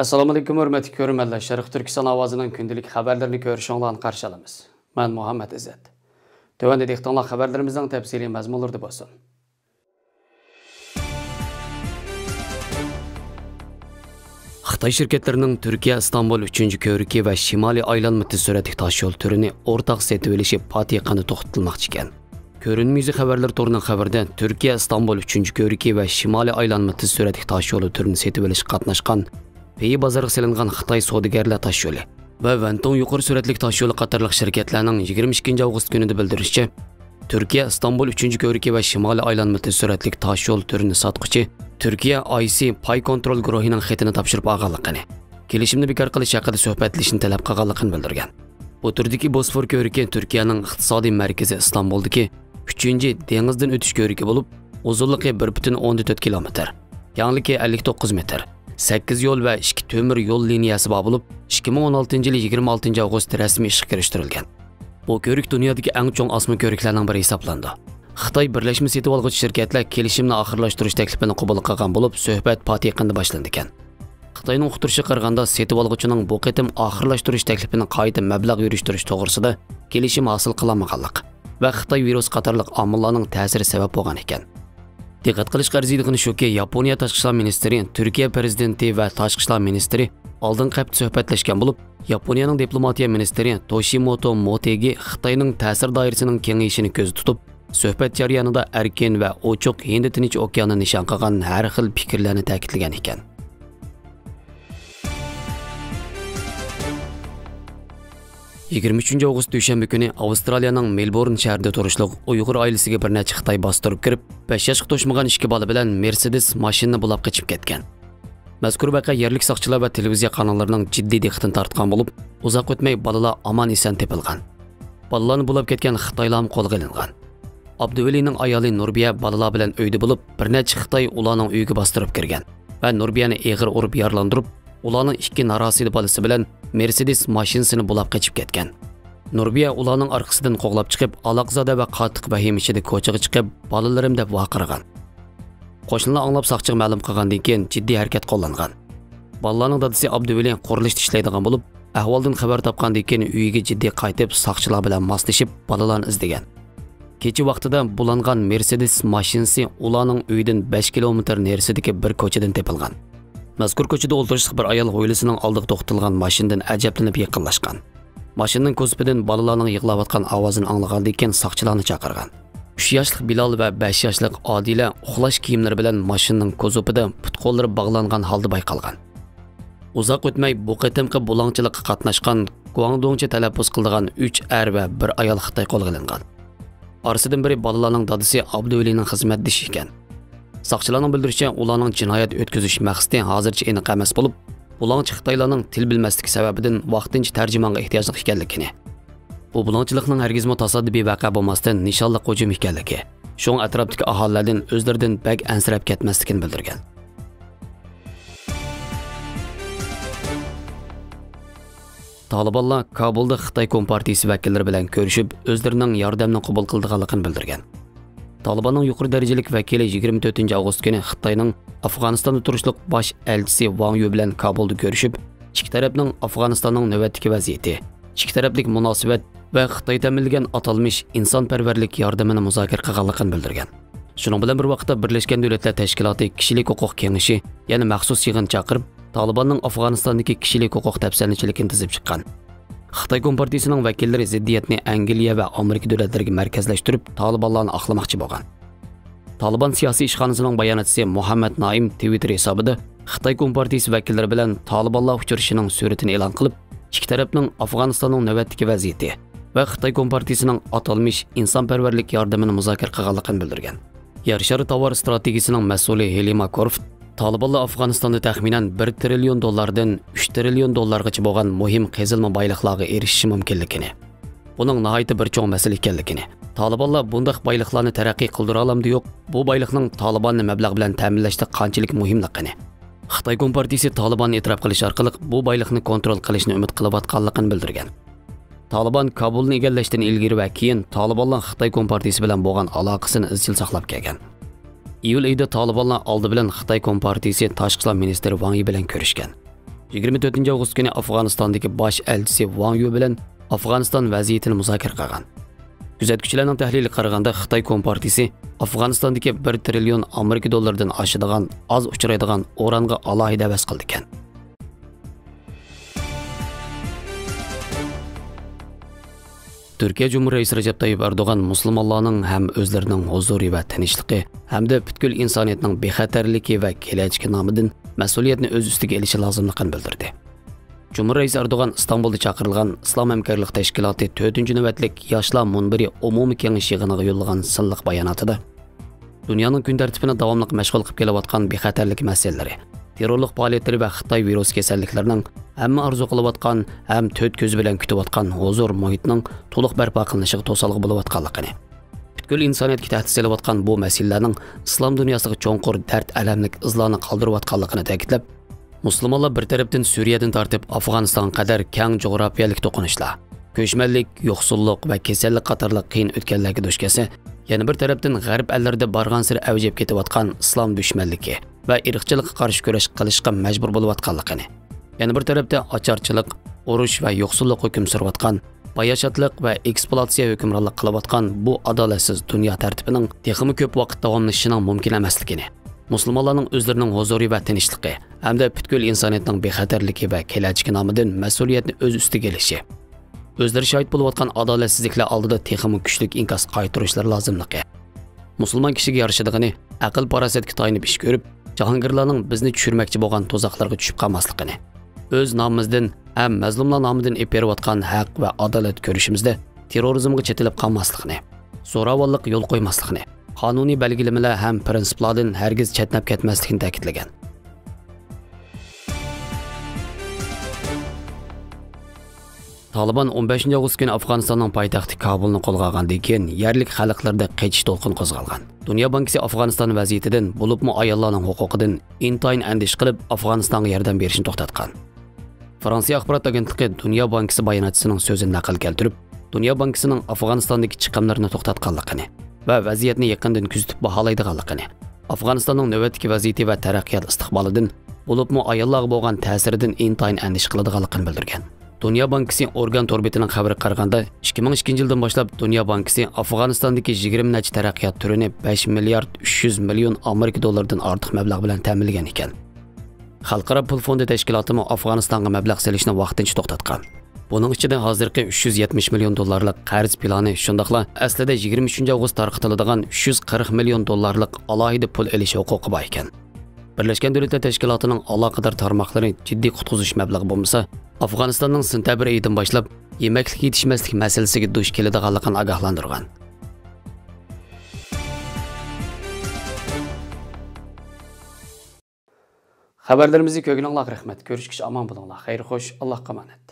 Assalomu alaykum hurmatli ko'ruvchilar. Sharq Turkiston ovozining kundalik xabarlarini ko'rishinglarni qarshi olamiz. Men Muhammad Izzat. Tövəndə diqqətlə xəbərlərimizin təfsili məzmunları bolsun. Xitay şirketlərinin Türkiye İstanbul 3. kövrüki və Şimali aylanma tez sürətli daş yol türünü ortaq setib elişib patiqanı toxtatılmaqçı ekan. Görünmüzü xəbərlər torunun xəbərdə Türkiye İstanbul 3. kövrüki və Şimali aylanma tez sürətli daş yolu türünü setib eliş qatnaşqan Peyi bazarga selingan Xitoy savdogarlar taş yo'li va Vanton yuqori suratlik tash yo'li qatorliq shirkatlarning 22 avgust kunida bildirishicha, Turkiya İstanbul 3. kövrüki va Shimoliy aylanma tez suratlik tash yo'l turini sotquchi Turkiya IC pay kontrol guruhining xatini topshirib olganligini, kelishimni bekor qilish haqida suhbatlashishni talab qilganligini bildirgan. Bu turdagi Bosfor kövrüki Turkiyaning iqtisodiy markazi Istanbuldagi 3. dengizdan o'tish kövrüki bo'lib, uzunligi 1,14 kilometr, kengligi 59 metr. 8 yo'l va 2 temir yo'l liniyasi bor bo'lib, 2016 yil 26 avgust rasmiy ishga kirishtirilgan. Bu ko'rik dunyodagi eng chong osma ko'riklarning biri hisoblandi. Xitoy birlashma setib olg'uchi shirkatlar kelishimni oxirlashtirish taklifini qabul qilgan bo'lib, suhbat patiqanda boshlandi ekan. Xitoyning uqtirishi qaraganda setib olg'uchining bu qatim oxirlashtirish taklifini qayta mablag' yurishtirish to'g'risida kelishim hosil qilamaganlik va Xitoy virus qatorliq omillarning ta'siri sabab bo'lgan ekan. Diqqat qilish arziydigini shuki, Yaponiya tashqi ishlar ministri, Turkiya prezidenti va tashqi ishlar ministri oldin hafta suhbatlashgan bo'lib, Yaponiyaning diplomatiya ministri Toshimoto Motegi Xitoyning ta'sir doirasining kengayishini ko'zda tutib, suhbat jarayonida erkin va ochiq Hind Tinch okeani nishon qilgan har xil fikrlarni ta'kidlagan ekan. Avgust dushanba kuni Avstraliyaning Melbourne shahrida turishliq Uyg'ur oilasiga bir necha Xitoy bostirib kirib, 5 yoshga to'shmagan 2 bola bilan Mercedes mashinani bulab qochib ketgan. Mazkur voqea yerlik soqchilar va televiziya kanallarining jiddiy diqqatini tortgan bo'lib, uzoq o'tmay bolalar omon-eson tepilgan. Bolalarni bulab ketgan Xitoylar qo'lga olingan. Abduvalining ayoli Nurbiya bolalar bilan uyda bo'lib, bir necha Xitoy ularning uyiga bostirib kirgan va Nurbiyani eg'ir urib yaralantirib, ularning 2 norozilik bolasi bilan Mercedes mashinasini bulab qochib ketgan. Nurbiya ularning orqasidan qo'g'lab chiqib, aloqzoda va qattiq vahim ichida ko'chaga chiqib, bolalarim deb vaqirgan. Qo'shnilar anglab soqchiga ma'lum qilgandan keyin jiddiy harakat qo'llangan. Bolalarning dadasi Abduvali qurilishda ishlaydigan bo'lib, ahvoldan xabar topgandan keyin uyiga jiddiy qaytib, soqchilar bilan moslashib, bolalarni izlagan. Kecha vaqtida bulangan Mercedes mashinasi ularning uyidan 5 kilometr narisidagi bir ko'chadan tepilgan. Mazkur ko'chada o'ltirishliq bir ayol oilasining oldiga to'xtatilgan mashinadan ajablanib yaqinlashgan. Mashinaning ko'zidan bolalarning yig'layotgan ovozini anglagandan keyin soqchilarni chaqirgan. 3 yoshli Bilal va 5 yoshli Odila uxlash kiyimlari bilan mashinaning ko'zopida put-qo'llari bog'langan holda bayqalgan. Uzoq o'tmay bu qatimqi bulangchilikqa qatnashgan Guangdongcha talaffuz qilgan 3 er va 1 ayol Xitoy qo'lga olingan. Orasidan biri bolalarning dadasi Abduvalining xizmatdoshi ekan. Soqchilarning bildirishicha, ularning jinoyat o'tkazish maqsadi hozircha aniq emas bo'lib, bulangchi Xitoylarning til bilmasligi sababidan vaqtincha tarjimonga ehtiyojli ekanligini. Bu bulangchilikning hargizmi tasodifiy voqea bo'lmasdan nishonli hujum ekanligi, shung atrofdagi aholilardan o'zlaridan bak ansirab ketmasligini bildirgan. Talibanlar Kabulda Xitoy Kompartiyasi vakillari bilan ko'rishib, o'zlarining yordamini qabul qilganligini bildirgan. Talibanning yuqori darajalik vakili 24 avgust kuni Xitoyning Afg'onistonda turishliq bosh elchisi Wang Yu bilan Kabulda ko'rishib, ikki tarafning Afg'onistonning navbatdagi vaziyati, ikki taraflik munosabat va Xitoy ta'minlagan atalmish insonparvarlik yordamini muzokara qilganligini bildirgan. Shuning bilan bir vaqtda Birlashgan Davlatlar Tashkiloti kishilik huquq kengashi, ya'ni maxsus yig'in chaqirib, Talibanning Afg'onistondagi kishilik huquq tafsilotchiligini tizib chiqqan. Xitoy Kompartiyasining vakillari ziddiyatni Angliya va Amerika davlatlariga markazlashtirib, Talibanlarni aqlamoqchi bo'lgan. Taliban siyosiy ishxonasining bayonotchisi Muhammad Naim Twitter hisobida Xitoy Kompartiyasi vakillari bilan Talibanlar uchrashishining suratini e'lon qilib, ikki tarafning Afg'onistonning navbatdagi vaziyati va Xitoy Kompartiyasining atalmish insonparvarlik yordamini muzokara qilganligini bildirgan. Yer shari tovar strategiyasining mas'uli Helima Korf Talibanlar Afg'onistonda taxminan 1 trillion dollardan 3 trillion dollargacha bo'lgan muhim qazilma boyliqlarga erishishi mumkinligini, buning nihoyatda bir cho'ng masala ekanligini, Talibanlar bunday boyliqlarni taraqqiy qildira olamdi yo'q, bu boyliqning Talibanni mablag' bilan ta'minlashda qanchalik muhimligini, Xitoy Kompartiyasi Talibanni e'tirof qilish orqali bu boyliqni kontrol qilishni umid qilayotganligini bildirgan. Taliban Kabulni egallashdan ilgari va keyin Talibanlar Xitoy Kompartiyasi bilan bo'lgan aloqasini izchil saqlab kelgan. Iyul oyida Talibanlar oldi bilan Xitoy Kompartiyasi tashqi ishlar ministri Wang Yi bilan ko'rishgan. 24 avgust kuni Afg'onistondagi bosh elchisi Wang Yu bilan Afg'oniston vaziyatini muzokara qilgan. Kuzatuvchilarning tahliliga qaraganda Xitoy Kompartiyasi Afg'onistondagi 1 trillion Amerika dollaridan oshadigan oz uchraydigan o'ranga alohida havas qildi ekan. Türkiye Cumhuriyeti Recep Tayyip Erdoğan musulmonlarning ham o'zlarining huzuri va tinchligi hamda butkul insoniyatning bexatarligi va kelajagi nomidan mas'uliyatni o'z ustiga olishi lozimligini bildirdi. Cumhuriyet Erdoğan İstanbulda chaqirilgan Islom hamkorlik tashkiloti 4-navbatlik yoshlar munbiri umumiy kengash yig'iniga yo'llagan silliq bayonotida dunyoning kun tartibini davomli mashg'ul qilib kelayotgan bexatarlik masalalari, terrorlik faoliyatlari va Xitoy virus kasalliklarining hamma arzu qilayotgan, ham to'rt ko'z bilan kutayotgan huzur muhitining to'liq barpo qilinishiga to'sqinlik bo'layotganligini, butkul insoniyatga tahdid solayotgan bu masalalarning islom dunyosiga cho'nqur dard alamlik izlarni qoldirayotganligini ta'kidlab, musulmonlar bir tarafdan Suriyadan tortib Afg'oniston qadar keng jo'grafiyalik to'qinishlar, ko'chmanlik, yo'qsullik va kasallik qatorli qiyin o'tganlarga duch kelsa, yana bir tarafdan g'arb ellarida borgan sir avjib ketayotgan islom dushmanligi va irqchilikqa qarshi kurash qilishga majbur bo'layotganligini, yana bir tarafda ocharchilik, urush va yo'qsullik hukm surayotgan, bayashotlik va eksploatatsiya hukmronlik qilayotgan bu adolatsiz dunyo tartibining texmi ko'p vaqt davomlashishining mumkin emasligini, musulmonlarning o'zlarining huzuri va tinchligi hamda butkul insoniyatning bexatarligi va kelajagi nomidan mas'uliyatni o'z ustiga olishi, o'zlari shohid bo'layotgan adolatsizliklar oldida texmi kuchli inkos qaytarishlar lozimligi, musulmon kishiga yarashadigini aql farosatga tayanib ish ko'rib, jahongirlarning bizni tushirmoqchi bo'lgan to'zoqlarga tushib qolmasligini, o'z nomimizdan ham mazlumlar nomidan berayotgan haq va adolat ko'rishimizda terrorizmga chetilib qolmasligini, zo'ravonlik yo'l qo'ymasligini, qonuniy belgilamalar ham prinsiplardan hargiz chetnab ketmasligini ta'kidlagan. Taliban 15 avgust kuni Afg'onistonning poytaxti Kabulni qo'lga olgandan keyin yerlik xalqlarda qaytish to'lqin qo'zg'algan. Dunyo bankisi Afg'oniston vaziyatidan, bo'libmi ayollarning huquqidan intayin andish qilib Afg'onistonga yordam berishni to'xtatgan. Fransiya axborot agentligi Dunyo bankisi bayonotchisining so'zini naql keltirib, Dunyo bankisining Afg'onistondagi chiqimlarini to'xtatganligini va vaziyatni yaqindan kuzatib baholaydiganligini, Afg'onistonning navbatdagi vaziyati va taraqqiyot istiqbolidan, bo'libmi ayollarga bo'lgan ta'siridan intayin andish qiladiganligini bildirgan. Dunyo bankisi organ torbetining xabariga qaraganda, 2002 yildan boshlab Dunyo bankisi Afg'onistondagi 20 necha taraqqiyot turini 5 milliard 300 million Amerika dollaridan ortiq mablag' bilan ta'minlagan ekan. Xalqaro pul fondi tashkiloti Afg'onistonga mablag' selishni vaqtincha to'xtatgan. Buning ichida hozirgi 370 million dollarlik qarz plani, shundaqla aslida 23 avgust tarqatiladigan 340 million dollarlik alohida pul olish huquqi bor ekan. Birlashgan Davlatlar Tashkilotining aloqador tarmoqlari jiddiy qutqizish mablag'i bo'lmasa, Afg'onistonning sentabr oyidan boshlab yemaklik yetishmaslik masalasiga duch keladiganligini ogohlantirgan. Xabarlarimizni ko'rganingizga rahmat. Ko'rishguncha omon bo'linglar. Xayr xo'sh, Allohga omonat.